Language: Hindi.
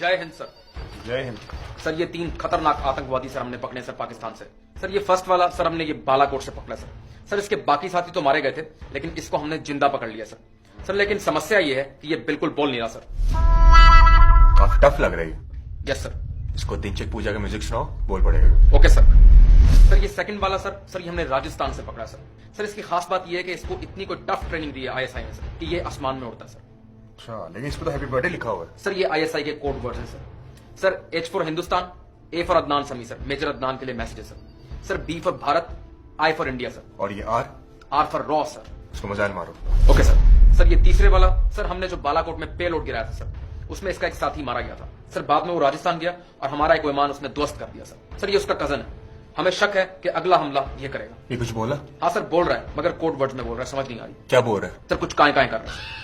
जय हिंद सर। जय हिंद। सर ये 3 खतरनाक आतंकवादी सर हमने पकड़े सर पाकिस्तान से। सर ये फर्स्ट वाला सर हमने ये बालाकोट से पकड़ा सर। सर इसके बाकी साथी तो मारे गए थे, लेकिन इसको हमने जिंदा पकड़ लिया सर। सर लेकिन समस्या ये है कि ये बिल्कुल बोल नहीं रहा सर। काफी टफ लग रही है। Yes sir. इसको दिनचक पूजा का म्यूजिक सुनाओ, बोल पड़ेगा। Okay sir. सर ये सेकंड वाला सर ये हमने राजस्थान से पकड़ा सर। सर इसकी खास बात ये है कि इसको इतनी कोई टफ ट्रेनिंग दी है आईएसआई ने सर कि ये आसमान में उड़ता है सर। अच्छा, लेकिन इस पर तो हैप्पी बर्थडे लिखा हुआ है। सर ये आईएसआई के कोड वर्ड है sir. Sir H for Hindustan, A for Adnan समी सर, मेजर अदनान के लिए मैसेज है sir. Sir B for Bharat, I for India sir, और ये R R for raw sir. इसको मजाल मारो। Okay sir. सर ये तीसरे वाला सर हमने जो बालाकोट में पेलोड गिराया था सर, उसमें इसका एक साथी मारा गया था सर। बाद में वो राजस्थान गया और हमारा एक विमान उसने ध्वस्त कर दिया सर। सर ये उसका कजन है। हमें शक है कि अगला हमला ये करेगा। ये कुछ बोला? हाँ सर बोल रहा है, मगर कोड वर्ड्स में बोल रहा है, समझ नहीं आ रही। क्या बोल रहा है? सर कुछ काय काय कर रहा है।